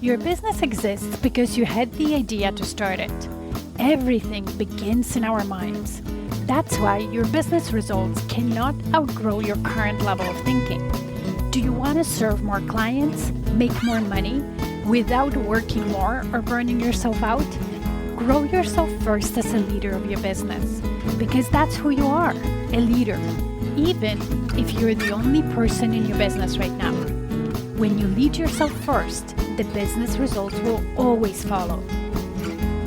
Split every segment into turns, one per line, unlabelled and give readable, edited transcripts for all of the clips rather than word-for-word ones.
Your business exists because you had the idea to start it. Everything begins in our minds. That's why your business results cannot outgrow your current level of thinking. Do you want to serve more clients, make more money, without working more or burning yourself out? Grow yourself first as a leader of your business, because that's who you are, a leader, even if you're the only person in your business right now. When you lead yourself first, the business results will always follow.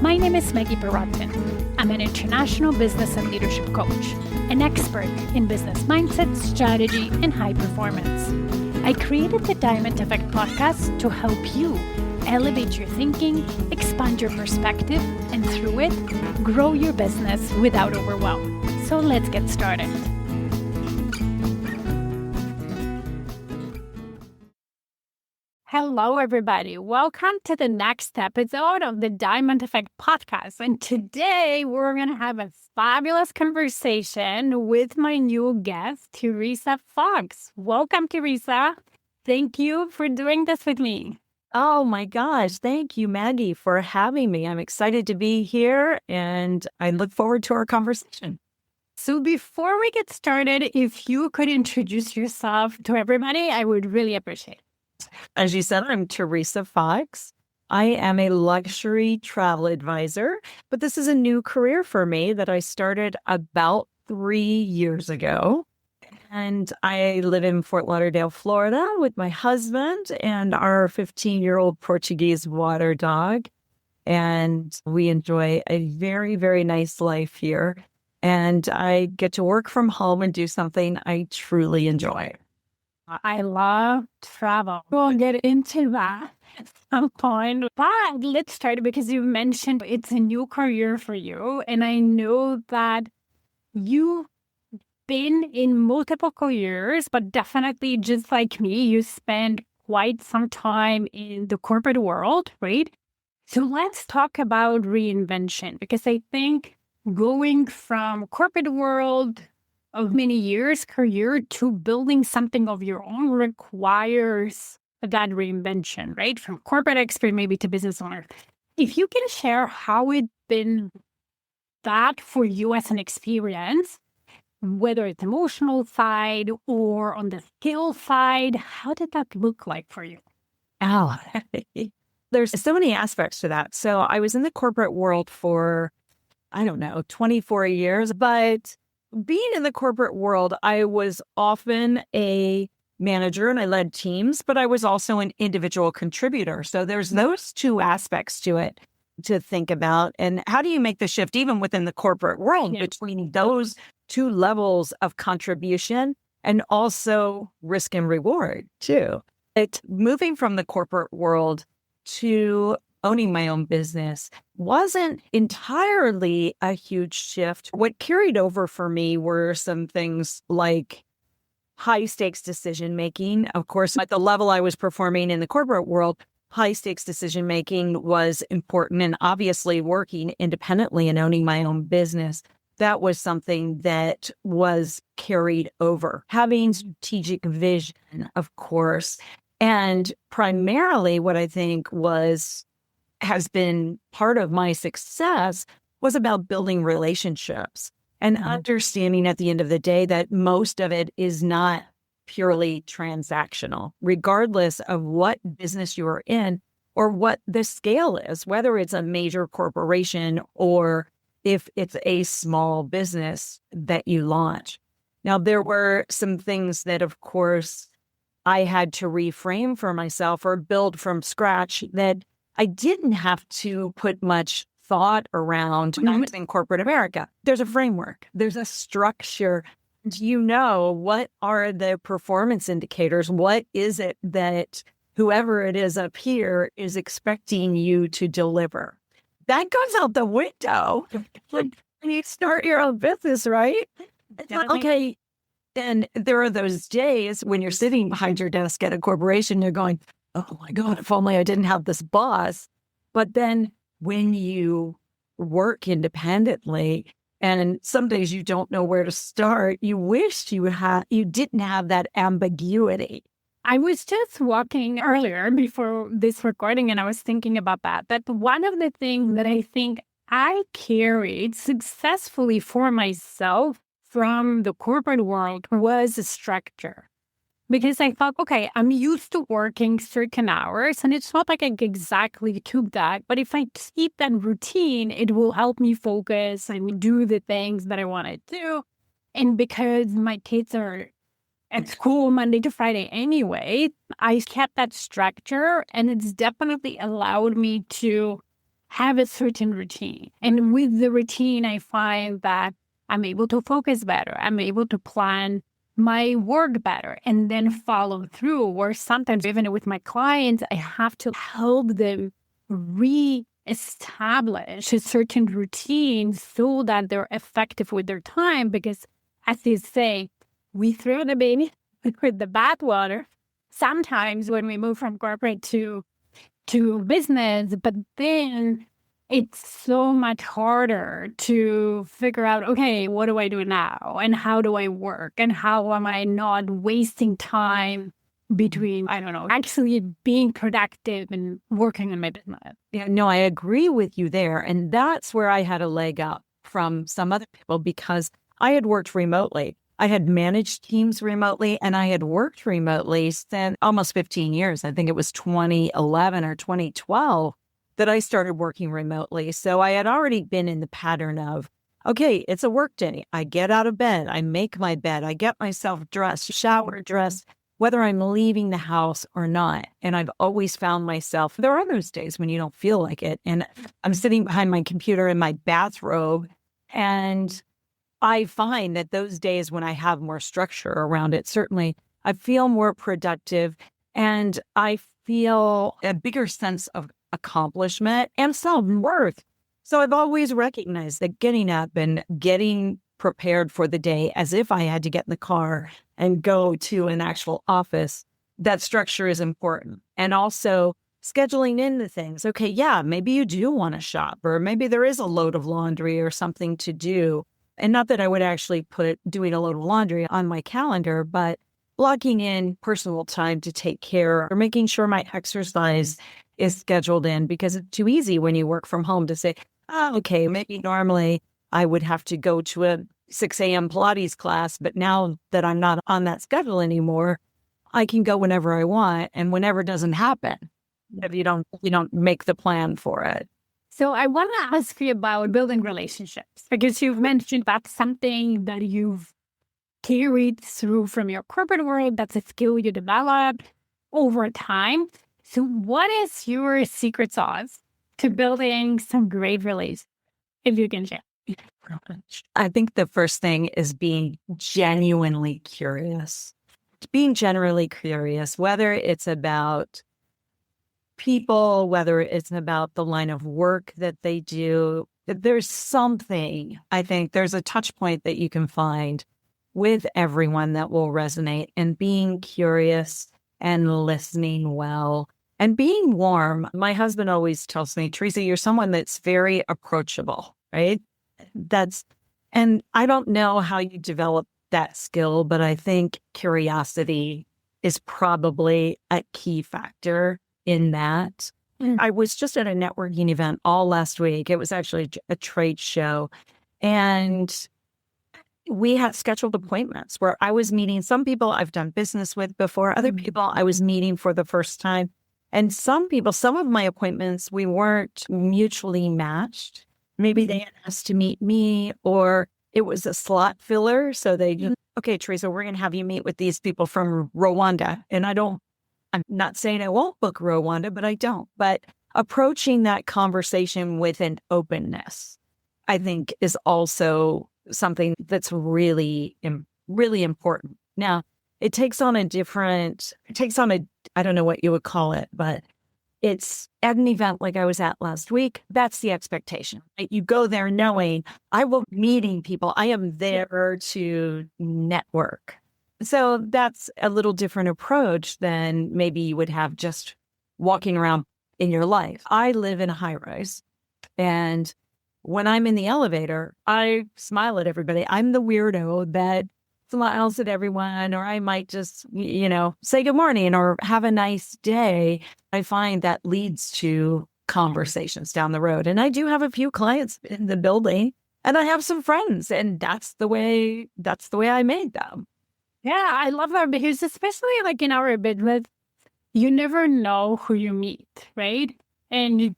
My name is Maggie. I'm an international business and leadership coach, an expert in business mindset, strategy, and high performance. I created the Diamond Effect podcast to help you elevate your thinking, expand your perspective, and through it, grow your business without overwhelm. So let's get started. Hello, everybody. Welcome to the next episode of the Diamond Effect podcast. And today we're going to have a fabulous conversation with my new guest, Teresa Fox. Welcome, Teresa. Thank you for doing this with me.
Oh my gosh. Thank you, Maggie, for having me. I'm excited to be here and I look forward to our conversation.
So before we get started, if you could introduce yourself to everybody, I would really appreciate it.
As you said, I'm Teresa Fox. I am a luxury travel advisor, but this is a new career for me that I started about 3 years ago. And I live in Fort Lauderdale, Florida with my husband and our 15-year-old Portuguese water dog. And we enjoy a very, very nice life here. And I get to work from home and do something I truly enjoy.
I love travel. We'll get into that at some point. But let's start because you mentioned it's a new career for you. And I know that you've been in multiple careers, but definitely just like me, you spent quite some time in the corporate world, right? So let's talk about reinvention, because I think going from corporate world of many years career to building something of your own requires that reinvention, right? From corporate expert maybe to business owner. If you can share how it's been that for you as an experience, whether it's emotional side or on the skill side, how did that look like for you?
Oh, there's so many aspects to that. So I was in the corporate world for, 24 years, but being in the corporate world, I was often a manager and I led teams, but I was also an individual contributor. So there's those two aspects to it to think about. And how do you make the shift even within the corporate world between those two levels of contribution and also risk and reward too? Moving from the corporate world to owning my own business wasn't entirely a huge shift. What carried over for me were some things like high stakes decision making. Of course, at the level I was performing in the corporate world, high stakes decision making was important. And obviously working independently and owning my own business, that was something that was carried over. Having strategic vision, of course. And primarily what I think has been part of my success was about building relationships and understanding at the end of the day that most of it is not purely transactional, regardless of what business you are in or what the scale is, whether it's a major corporation or if it's a small business that you launch. Now, there were some things that, of course, I had to reframe for myself or build from scratch that I didn't have to put much thought around in corporate America. There's a framework, there's a structure. You know, what are the performance indicators? What is it that whoever it is up here is expecting you to deliver? That goes out the window when you start your own business, right? Okay. And there are those days when you're sitting behind your desk at a corporation, you're going, oh my God, if only I didn't have this boss. But then when you work independently and some days you don't know where to start, you wish you didn't have that ambiguity.
I was just walking earlier before this recording, and I was thinking about that one of the things that I think I carried successfully for myself from the corporate world was a structure. Because I thought, okay, I'm used to working certain hours, and it's not like I exactly took that. But if I keep that routine, it will help me focus and do the things that I want to do. And because my kids are at school Monday to Friday anyway, I kept that structure, and it's definitely allowed me to have a certain routine. And with the routine, I find that I'm able to focus better. I'm able to plan my work better and then follow through. Or sometimes, even with my clients, I have to help them re-establish a certain routine so that they're effective with their time. Because, as they say, we throw the baby with the bathwater sometimes when we move from corporate to business, but then it's so much harder to figure out, okay, what do I do now? And how do I work? And how am I not wasting time between, I don't know, actually being productive and working on my business?
Yeah, no, I agree with you there. And that's where I had a leg up from some other people because I had worked remotely. I had managed teams remotely and I had worked remotely since almost 15 years. I think it was 2011 or 2012 that I started working remotely. So I had already been in the pattern of, okay, it's a work day. I get out of bed, I make my bed, I get myself dressed, shower, dressed, whether I'm leaving the house or not. And I've always found myself, there are those days when you don't feel like it. And I'm sitting behind my computer in my bathrobe, and I find that those days when I have more structure around it, certainly I feel more productive and I feel a bigger sense of accomplishment and self-worth. So I've always recognized that getting up and getting prepared for the day as if I had to get in the car and go to an actual office, that structure is important. And also scheduling in the things. Okay, yeah, maybe you do want to shop, or maybe there is a load of laundry or something to do. And not that I would actually put doing a load of laundry on my calendar, but blocking in personal time to take care or making sure my exercise is scheduled in, because it's too easy when you work from home to say, oh, okay, maybe normally I would have to go to a 6 a.m. Pilates class, but now that I'm not on that schedule anymore, I can go whenever I want, and whenever doesn't happen if you don't make the plan for it.
So I want to ask you about building relationships, because you've mentioned that's something that you've carried through from your corporate world. That's a skill you developed over time. So what is your secret sauce to building some great relationships, if you can share?
I think the first thing is being genuinely curious. Being generally curious, whether it's about people, whether it's about the line of work that they do, there's something, I think there's a touch point that you can find with everyone that will resonate, and being curious and listening well and being warm. My husband always tells me, Teresa, you're someone that's very approachable, right? And I don't know how you develop that skill, but I think curiosity is probably a key factor in that. I was just at a networking event all last week. It was actually a trade show. And we had scheduled appointments where I was meeting some people I've done business with before, other people I was meeting for the first time. And some of my appointments, we weren't mutually matched. Maybe they had asked to meet me, or it was a slot filler. So okay, Teresa, we're going to have you meet with these people from Rwanda. And I'm not saying I won't book Rwanda, but I don't. But approaching that conversation with an openness, I think, is also something that's really, really important. Now, it takes on a, I don't know what you would call it, but it's at an event like I was at last week. That's the expectation. Right? You go there knowing I will be meeting people. I am there to network. So that's a little different approach than maybe you would have just walking around in your life. I live in a high rise, and when I'm in the elevator, I smile at everybody. I'm the weirdo that smiles at everyone, or I might just, say good morning or have a nice day. I find that leads to conversations down the road. And I do have a few clients in the building, and I have some friends, and that's the way I made them.
Yeah, I love that because especially like in our business, you never know who you meet, right? And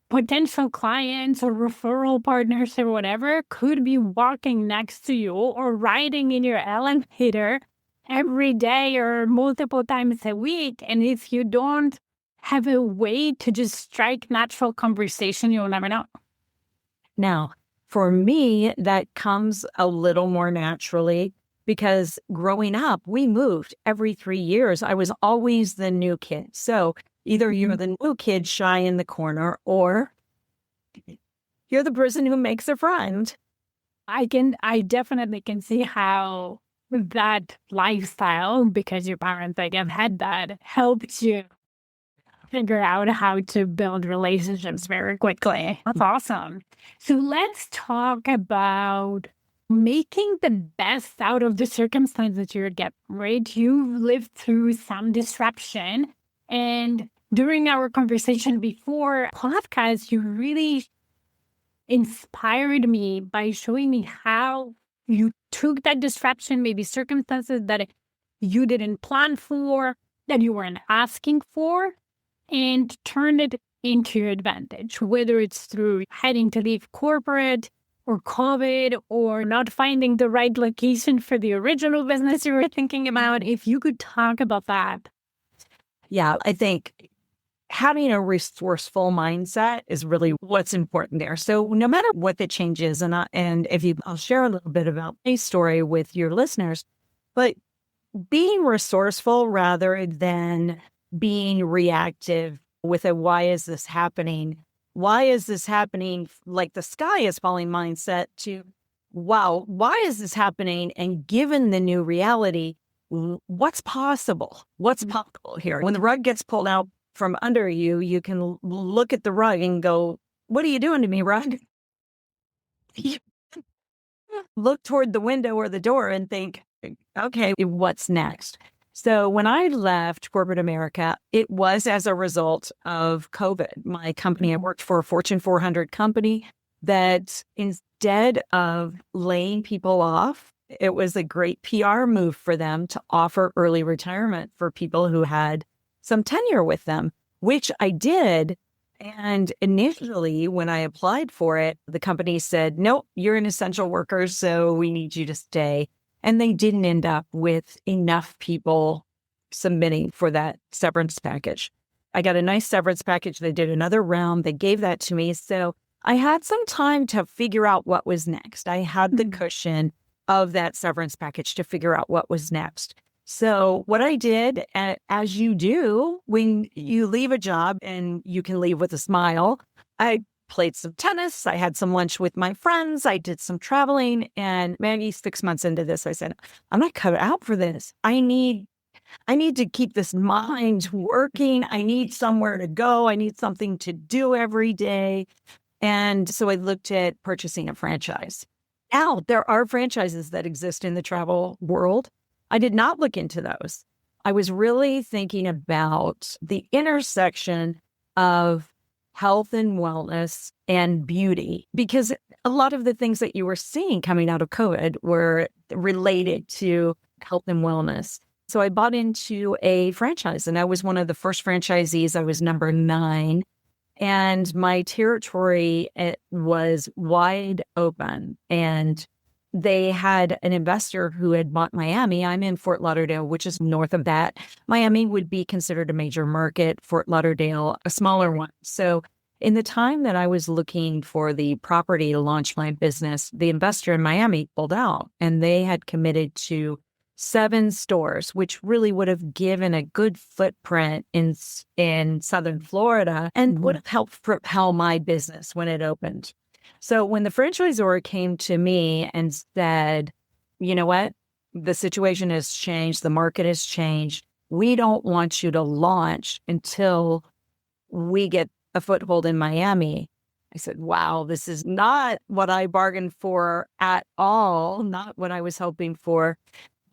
potential clients or referral partners or whatever could be walking next to you or riding in your elevator every day or multiple times a week. And if you don't have a way to just strike natural conversation, you'll never know.
Now, for me, that comes a little more naturally because growing up, we moved every 3 years. I was always the new kid. So either you're the new kid shy in the corner, or you're the person who makes a friend.
I definitely can see how that lifestyle, because your parents, I guess, had that, helped you figure out how to build relationships very quickly. That's awesome. So let's talk about making the best out of the circumstances you get, right? You've lived through some disruption. And during our conversation before podcast, you really inspired me by showing me how you took that disruption, maybe circumstances that you didn't plan for, that you weren't asking for, and turned it into your advantage, whether it's through having to leave corporate or COVID or not finding the right location for the original business you were thinking about. If you could talk about that.
Yeah, I think having a resourceful mindset is really what's important there. So no matter what the change is, I'll share a little bit about my story with your listeners, but being resourceful rather than being reactive with a why is this happening? Why is this happening? Like the sky is falling mindset to, wow, why is this happening? And given the new reality, what's possible? What's possible here? When the rug gets pulled out from under you, you can look at the rug and go, what are you doing to me, rug? Look toward the window or the door and think, okay, what's next? So when I left corporate America, it was as a result of COVID. My company, I worked for a Fortune 400 company that instead of laying people off, it was a great PR move for them to offer early retirement for people who had some tenure with them, which I did. And initially, when I applied for it, the company said, nope, you're an essential worker, so we need you to stay. And they didn't end up with enough people submitting for that severance package. I got a nice severance package. They did another round. They gave that to me. So I had some time to figure out what was next. I had the cushion of that severance package to figure out what was next. So what I did, as you do when you leave a job and you can leave with a smile, I played some tennis. I had some lunch with my friends. I did some traveling. And Maggie, 6 months into this, I said, I'm not cut out for this. I need to keep this mind working. I need somewhere to go. I need something to do every day. And so I looked at purchasing a franchise. Now, there are franchises that exist in the travel world. I did not look into those. I was really thinking about the intersection of health and wellness and beauty, because a lot of the things that you were seeing coming out of COVID were related to health and wellness. So I bought into a franchise, and I was one of the first franchisees. I was number 9. And my territory was wide open. And they had an investor who had bought Miami. I'm in Fort Lauderdale, which is north of that. Miami would be considered a major market, Fort Lauderdale, a smaller one. So in the time that I was looking for the property to launch my business, the investor in Miami pulled out, and they had committed to 7 stores, which really would have given a good footprint in Southern Florida and would have helped propel my business when it opened. So when the franchisor came to me and said, you know what, the situation has changed, the market has changed, we don't want you to launch until we get a foothold in Miami. I said, wow, this is not what I bargained for at all, not what I was hoping for.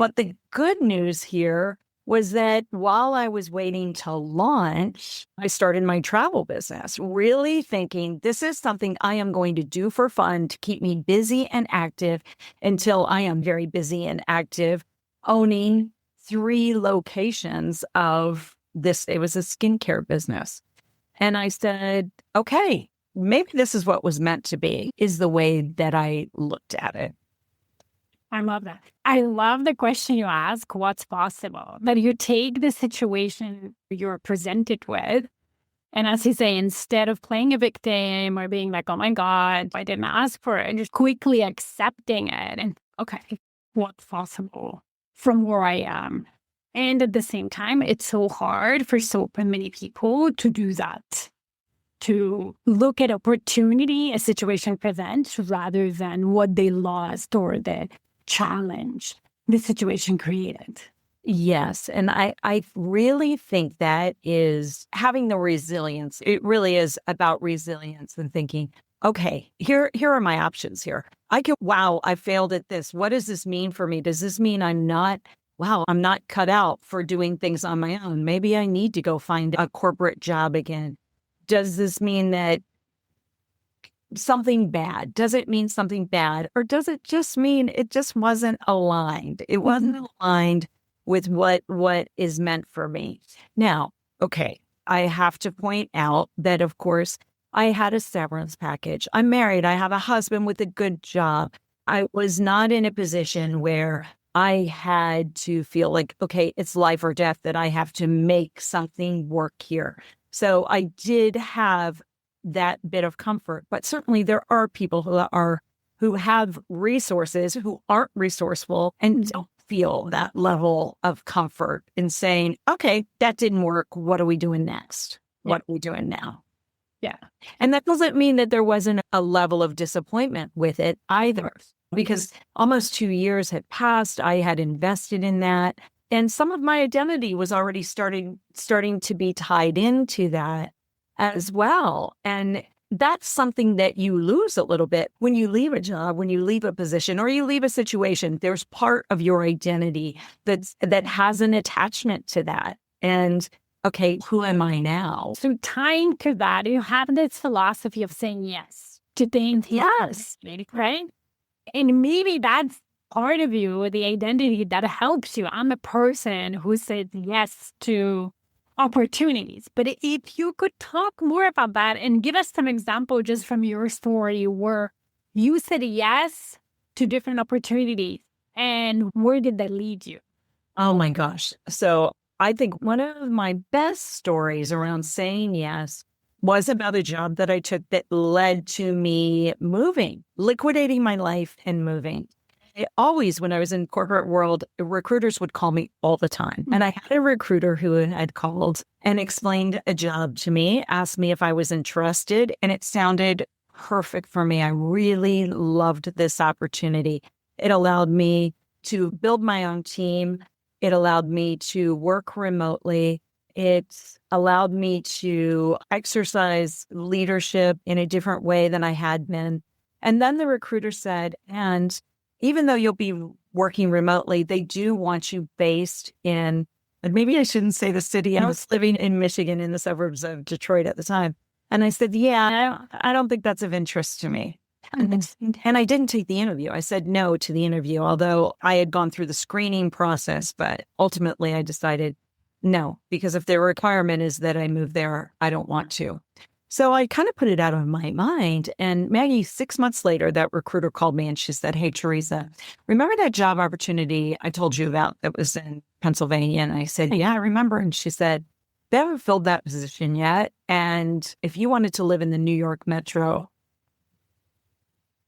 But the good news here was that while I was waiting to launch, I started my travel business, really thinking this is something I am going to do for fun to keep me busy and active until I am very busy and active, owning 3 locations of this. It was a skincare business. And I said, okay, maybe this is what was meant to be, is the way that I looked at it.
I love that. I love the question you ask, what's possible? That you take the situation you're presented with, and as you say, instead of playing a victim or being like, oh my God, I didn't ask for it, just quickly accepting it and, okay, what's possible from where I am? And at the same time, it's so hard for so many people to do that, to look at opportunity a situation presents rather than what they lost or the challenge the situation created.
Yes. And I really think that is having the resilience. It really is about resilience and thinking, okay, here are my options here. Wow, I failed at this. What does this mean for me? Does this mean I'm not cut out for doing things on my own? Maybe I need to go find a corporate job again. Does this mean that something bad? Does it mean something bad? Or does it just mean it just wasn't aligned? It wasn't aligned with what is meant for me. Now, okay, I have to point out that, of course, I had a severance package. I'm married. I have a husband with a good job. I was not in a position where I had to feel like, okay, it's life or death, that I have to make something work here. So I did have that bit of comfort, but certainly there are people who have resources who aren't resourceful and don't feel that level of comfort in saying, okay, that didn't work. What are we doing next? What are we doing now?
Yeah.
And that doesn't mean that there wasn't a level of disappointment with it either, because almost 2 years had passed. I had invested in that. And some of my identity was already starting to be tied into that as well. And that's something that you lose a little bit when you leave a job, when you leave a position, or you leave a situation. There's part of your identity that has an attachment to that. And okay, who am I now?
So tying to that, you have this philosophy of saying yes to things.
Yes.
Right? And maybe that's part of you, the identity that helps you. I'm a person who said yes to opportunities. But if you could talk more about that and give us some example just from your story where you said yes to different opportunities and where did that lead you?
Oh my gosh. So I think one of my best stories around saying yes was about a job that I took that led to me moving, liquidating my life and moving. When I was in corporate world, recruiters would call me all the time. And I had a recruiter who had called and explained a job to me, asked me if I was interested, and it sounded perfect for me. I really loved this opportunity. It allowed me to build my own team. It allowed me to work remotely. It allowed me to exercise leadership in a different way than I had been. And then the recruiter said, and even though you'll be working remotely, they do want you based in, and maybe I shouldn't say the city. I was living in Michigan in the suburbs of Detroit at the time. And I said, yeah, I don't think that's of interest to me. And I didn't take the interview. I said no to the interview, although I had gone through the screening process. But ultimately, I decided no, because if their requirement is that I move there, I don't want to. So I kind of put it out of my mind. And Maggie, 6 months later, that recruiter called me and she said, hey, Teresa, remember that job opportunity I told you about that was in Pennsylvania? And I said, yeah, I remember. And she said, they haven't filled that position yet. And if you wanted to live in the New York metro,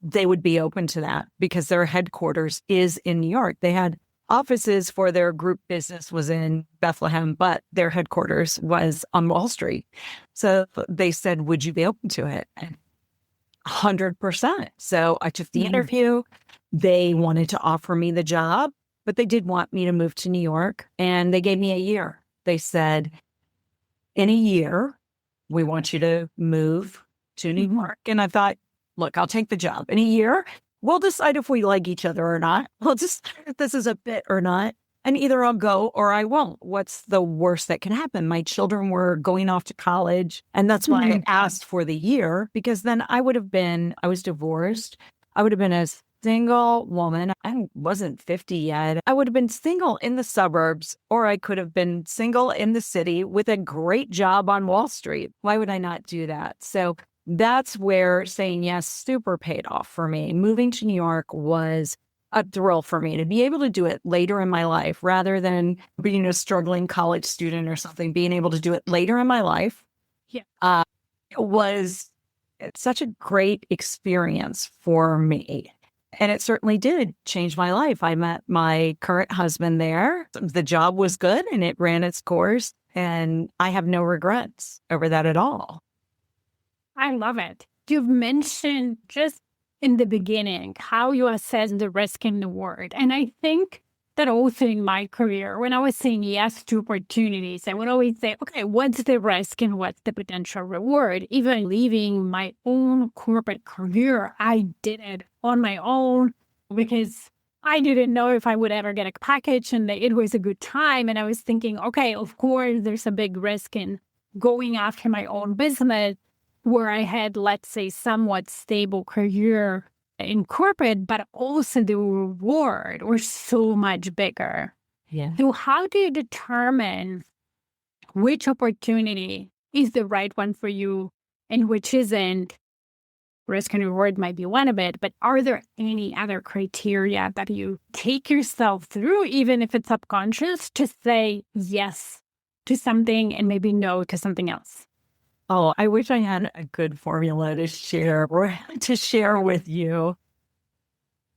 they would be open to that because their headquarters is in New York. They had offices for their group business was in Bethlehem, but their headquarters was on Wall Street. So they said, would you be open to it? And 100%. So I took the interview. They wanted to offer me the job, but they did want me to move to New York. And they gave me a year. They said, in a year, we want you to move to New York. And I thought, look, I'll take the job. In a year, We'll decide if we like each other or not. We'll decide if this is a fit or not. And either I'll go or I won't. What's the worst that can happen? My children were going off to college. And that's why I asked for the year, because then I was divorced. I would have been a single woman. I wasn't 50 yet. I would have been single in the suburbs, or I could have been single in the city with a great job on Wall Street. Why would I not do that? So that's where saying yes super paid off for me. Moving to New York was a thrill for me to be able to do it later in my life rather than being a struggling college student or something. Being able to do it later in my life was such a great experience for me. And it certainly did change my life. I met my current husband there. The job was good and it ran its course. And I have no regrets over that at all.
I love it. You've mentioned just in the beginning how you assess the risk in the word. And I think that also in my career, when I was saying yes to opportunities, I would always say, okay, what's the risk and what's the potential reward? Even leaving my own corporate career, I did it on my own because I didn't know if I would ever get a package and it was a good time. And I was thinking, okay, of course, there's a big risk in going after my own business where I had, let's say, somewhat stable career in corporate, but also the reward was so much bigger.
Yeah.
So how do you determine which opportunity is the right one for you and which isn't? Risk and reward might be one of it, but are there any other criteria that you take yourself through, even if it's subconscious, to say yes to something and maybe no to something else?
Oh, I wish I had a good formula to share with you.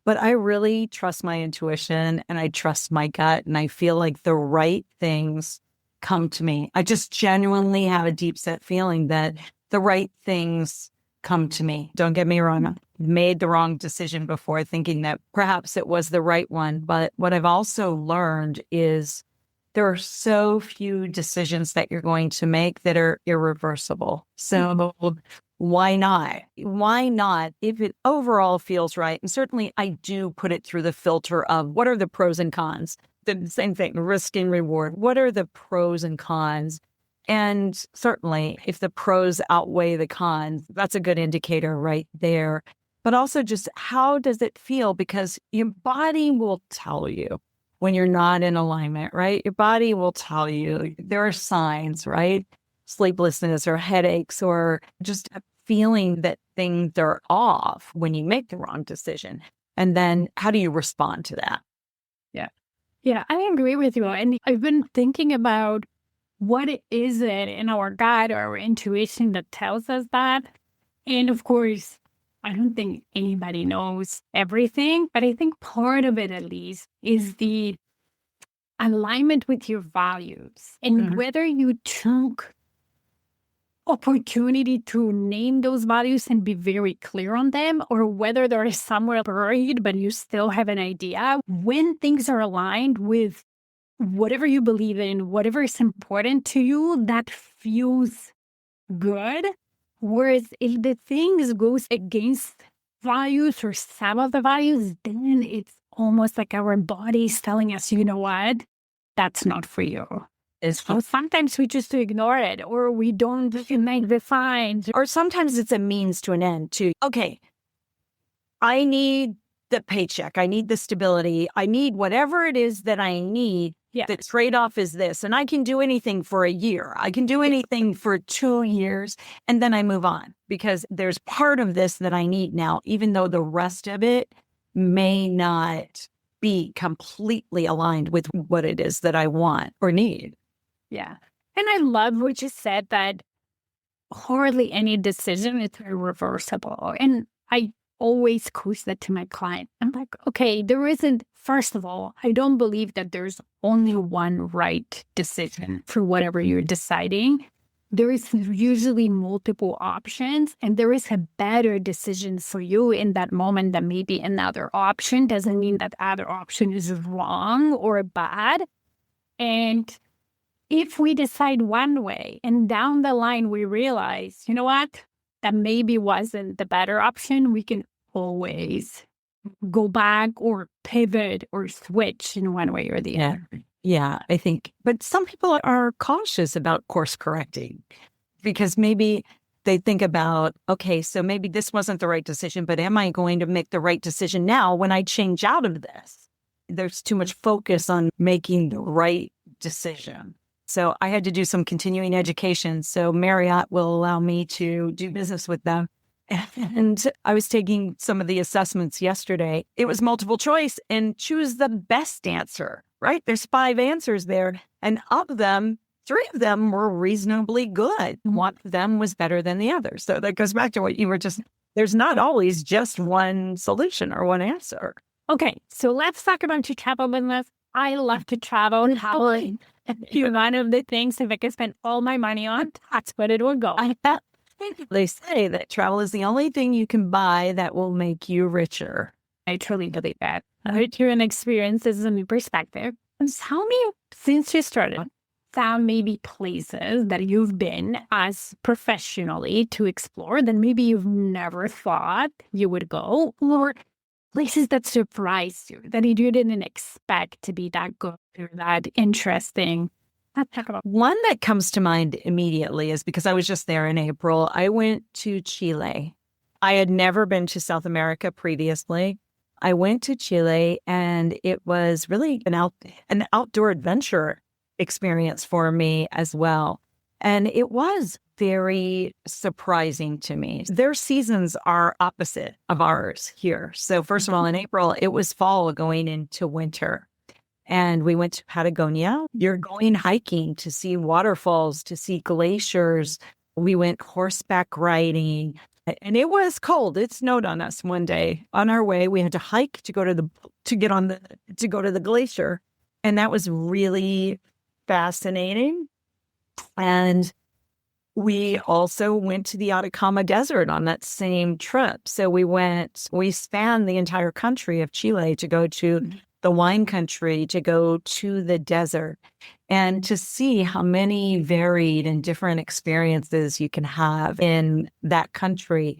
But I really trust my intuition and I trust my gut, and I feel like the right things come to me. I just genuinely have a deep set feeling that the right things come to me. Don't get me wrong. I made the wrong decision before thinking that perhaps it was the right one. But what I've also learned is there are so few decisions that you're going to make that are irreversible. So why not? Why not if it overall feels right? And certainly I do put it through the filter of what are the pros and cons? The same thing, risk and reward. What are the pros and cons? And certainly if the pros outweigh the cons, that's a good indicator right there. But also just how does it feel? Because your body will tell you when you're not in alignment, right? Your body will tell you there are signs, right? Sleeplessness or headaches or just a feeling that things are off when you make the wrong decision. And then how do you respond to that?
Yeah, I agree with you. And I've been thinking about what is it in our gut or our intuition that tells us that. And of course, I don't think anybody knows everything, but I think part of it at least is the alignment with your values and whether you took opportunity to name those values and be very clear on them, or whether they're somewhere buried, but you still have an idea. When things are aligned with whatever you believe in, whatever is important to you, that feels good. Whereas if the things goes against values or some of the values, then it's almost like our body is telling us, you know what, that's not for you. So sometimes we just ignore it, or we don't make the signs.
Or sometimes it's a means to an end too. Okay, I need the paycheck. I need the stability. I need whatever it is that I need.
Yeah.
The trade-off is this. And I can do anything for a year. I can do anything for 2 years. And then I move on because there's part of this that I need now, even though the rest of it may not be completely aligned with what it is that I want or need.
Yeah. And I love what you said that hardly any decision is irreversible. And I always coach that to my client. I'm like, okay, first of all, I don't believe that there's only one right decision for whatever you're deciding. There is usually multiple options, and there is a better decision for you in that moment than maybe another option. Doesn't mean that other option is wrong or bad. And if we decide one way and down the line we realize, you know what, that maybe wasn't the better option, we can always go back or pivot or switch in one way or the other.
Yeah, I think. But some people are cautious about course correcting because maybe they think about, okay, so maybe this wasn't the right decision, but am I going to make the right decision now when I change out of this? There's too much focus on making the right decision. So I had to do some continuing education. So Marriott will allow me to do business with them. And I was taking some of the assessments yesterday. It was multiple choice and choose the best answer, right? There's 5 answers there. And of them, 3 of them were reasonably good. One of them was better than the other. So that goes back to what you were just, there's not always just one solution or one answer.
Okay, so let's talk about your travel business. I love to travel and traveling. One of the things, if I could spend all my money on, that's what it would go.
They say that travel is the only thing you can buy that will make you richer.
I truly believe that. I heard your experiences and your perspective. And tell me, since you started, some maybe places that you've been as professionally to explore that maybe you've never thought you would go, or places that surprised you, that you didn't expect to be that good or that interesting. Let's talk about
one that comes to mind immediately is because I was just there in April. I went to Chile. I had never been to South America previously. I went to Chile and it was really an outdoor adventure experience for me as well. And it was very surprising to me. Their seasons are opposite of ours here. So first of all, in April, it was fall going into winter. And we went to Patagonia. You're going hiking to see waterfalls, to see glaciers. We went horseback riding. And it was cold. It snowed on us one day. On our way, we had to hike to go to the glacier. And that was really fascinating. And we also went to the Atacama Desert on that same trip. So we spanned the entire country of Chile to go to the wine country, to go to the desert, and to see how many varied and different experiences you can have in that country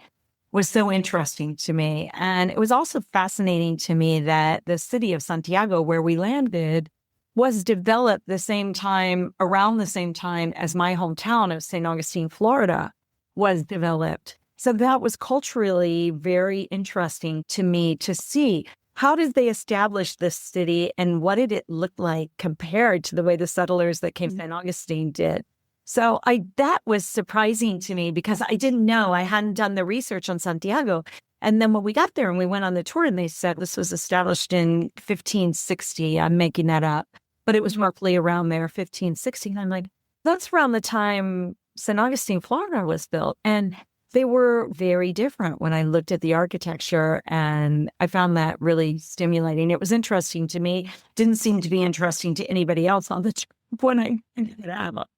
was so interesting to me. And it was also fascinating to me that the city of Santiago, where we landed, was developed around the same time as my hometown of St. Augustine, Florida, was developed. So that was culturally very interesting to me to see. How did they establish this city and what did it look like compared to the way the settlers that came to St. Augustine did? So that was surprising to me because I didn't know. I hadn't done the research on Santiago. And then when we got there and we went on the tour and they said this was established in 1560, I'm making that up, but it was roughly around there, 1560. And I'm like, that's around the time St. Augustine, Florida was built. And they were very different when I looked at the architecture, and I found that really stimulating. It was interesting to me. Didn't seem to be interesting to anybody else on the trip when I ended out.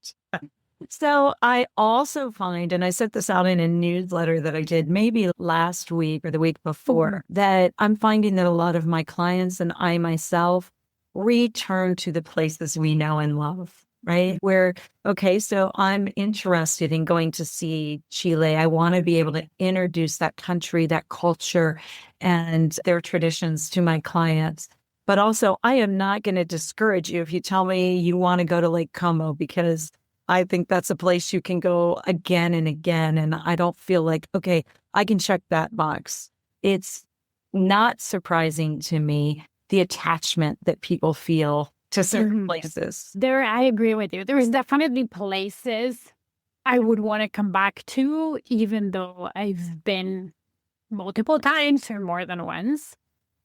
So I also find, and I sent this out in a newsletter that I did maybe last week or the week before, that I'm finding that a lot of my clients and I myself return to the places we know and love. Right? Where, okay, so I'm interested in going to see Chile. I want to be able to introduce that country, that culture, and their traditions to my clients. But also, I am not going to discourage you if you tell me you want to go to Lake Como, because I think that's a place you can go again and again. And I don't feel like, okay, I can check that box. It's not surprising to me, the attachment that people feel to certain places.
I agree with you. There's definitely places I would want to come back to, even though I've been multiple times or more than once.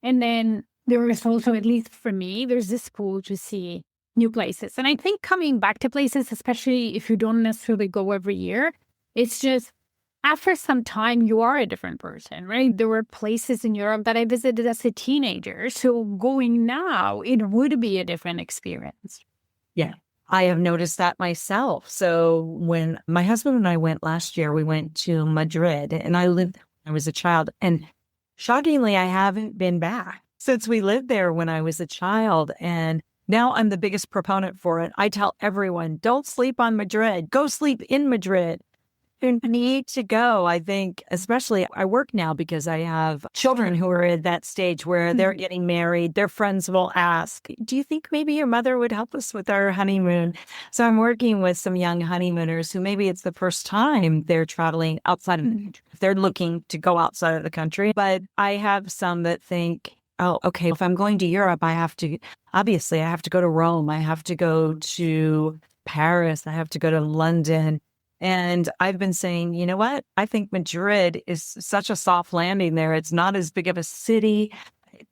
And then there is also, at least for me, there's this pull to see new places. And I think coming back to places, especially if you don't necessarily go every year, it's just after some time, you are a different person, right? There were places in Europe that I visited as a teenager. So going now, it would be a different experience.
Yeah, I have noticed that myself. So when my husband and I went last year, we went to Madrid and I lived there when I was a child. And shockingly, I haven't been back since we lived there when I was a child. And now I'm the biggest proponent for it. I tell everyone, don't sleep on Madrid. Go sleep in Madrid. who need to go. I think, especially I work now because I have children who are at that stage where they're getting married. Their friends will ask, do you think maybe your mother would help us with our honeymoon? So I'm working with some young honeymooners who maybe it's the first time they're traveling outside of the country. They're looking to go outside of the country. But I have some that think, oh, okay, if I'm going to Europe, I have to go to Rome. I have to go to Paris. I have to go to London. And I've been saying, you know what? I think Madrid is such a soft landing there. It's not as big of a city.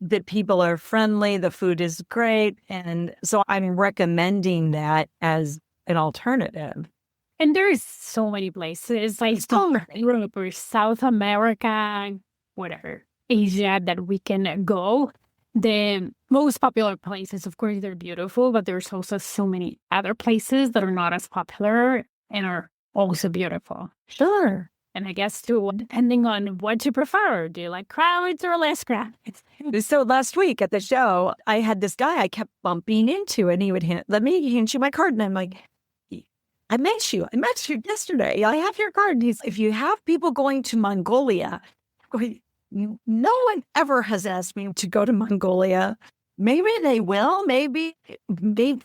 The people are friendly. The food is great. And so I'm recommending that as an alternative.
And there's so many places like Europe or South America, whatever, Asia that we can go. The most popular places, of course, they're beautiful, but there's also so many other places that are not as popular and are also beautiful.
Sure.
And I guess too, depending on what you prefer, do you like crowds or less crowds?
So last week at the show, I had this guy I kept bumping into, and he would let me hand you my card. And I'm like, I met you yesterday. I have your card. And he's, if you have people going to Mongolia, no one ever has asked me to go to Mongolia. Maybe they will. Maybe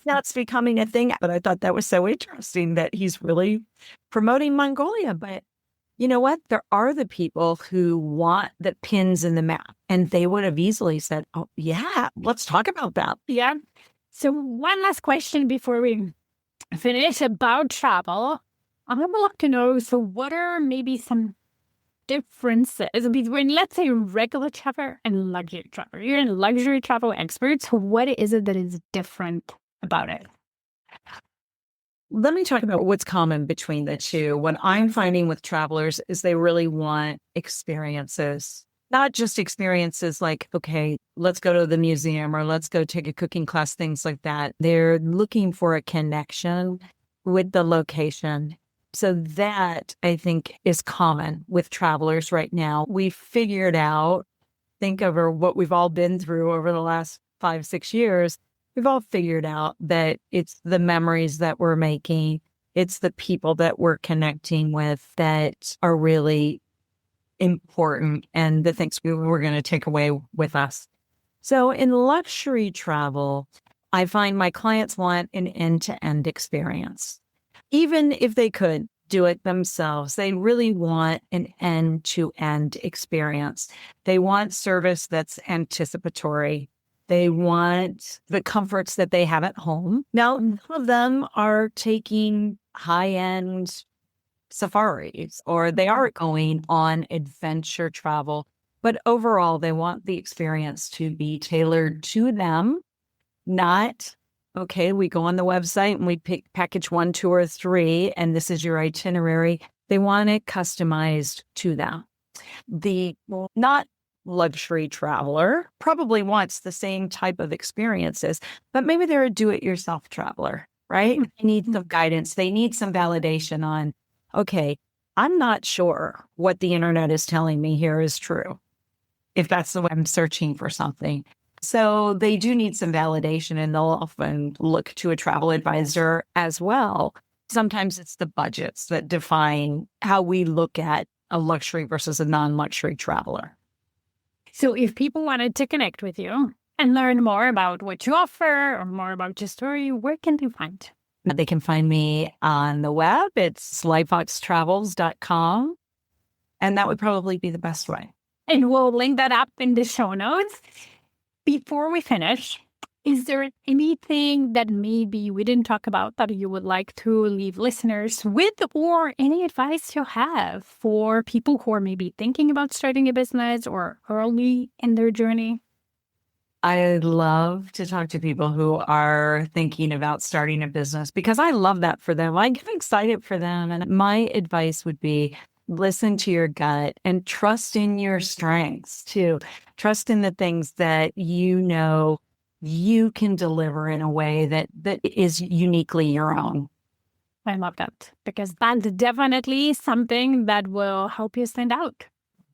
that's becoming a thing. But I thought that was so interesting that he's really promoting Mongolia. But you know what? There are the people who want the pins in the map. And they would have easily said, oh, yeah, let's talk about that.
Yeah. So one last question before we finish about travel. I would love to know, so what are maybe some differences between, let's say, regular travel and luxury travel? You're a luxury travel expert. So what is it that is different about it?
Let me talk about what's common between the two. What I'm finding with travelers is they really want experiences, not just experiences like, okay, let's go to the museum or let's go take a cooking class, things like that. They're looking for a connection with the location. So that, I think, is common with travelers right now. We've figured out, think over what we've all been through over the last 5-6 years. We've all figured out that it's the memories that we're making. It's the people that we're connecting with that are really important and the things we're going to take away with us. So in luxury travel, I find my clients want an end-to-end experience. Even if they could do it themselves, they really want an end-to-end experience. They want service that's anticipatory. They want the comforts that they have at home. Now, some of them are taking high-end safaris or they are going on adventure travel. But overall, they want the experience to be tailored to them, not, okay, we go on the website and we pick package 1, 2, or 3, and this is your itinerary. They want it customized to them. The not luxury traveler probably wants the same type of experiences, but maybe they're a do-it-yourself traveler, right? They need some guidance. They need some validation on, okay, I'm not sure what the internet is telling me here is true, if that's the way I'm searching for something. So they do need some validation, and they'll often look to a travel advisor as well. Sometimes it's the budgets that define how we look at a luxury versus a non-luxury traveler.
So if people wanted to connect with you and learn more about what you offer or more about your story, where can they find?
They can find me on the web. It's slyfoxtravels.com. And that would probably be the best way.
And we'll link that up in the show notes. Before we finish, is there anything that maybe we didn't talk about that you would like to leave listeners with, or any advice you have for people who are maybe thinking about starting a business or early in their journey?
I love to talk to people who are thinking about starting a business because I love that for them. I get excited for them. And my advice would be listen to your gut and trust in your strengths too. Trust in the things that you know you can deliver in a way that is uniquely your own.
I love that, because that's definitely something that will help you stand out,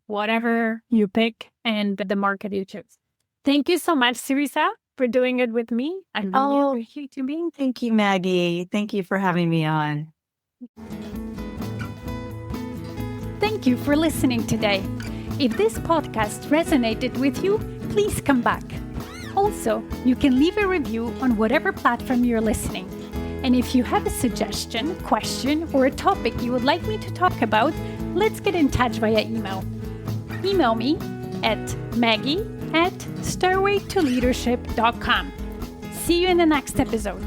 whatever you pick and the market you choose. Thank you so much, Teresa, for doing it with me. I really appreciate you being.
Thank you, Maggie. Thank you for having me on.
Thank you for listening today. If this podcast resonated with you, please come back. Also, you can leave a review on whatever platform you're listening. And if you have a suggestion, question, or a topic you would like me to talk about, let's get in touch via email. Email me at maggie@stairwaytoleadership.com. See you in the next episode.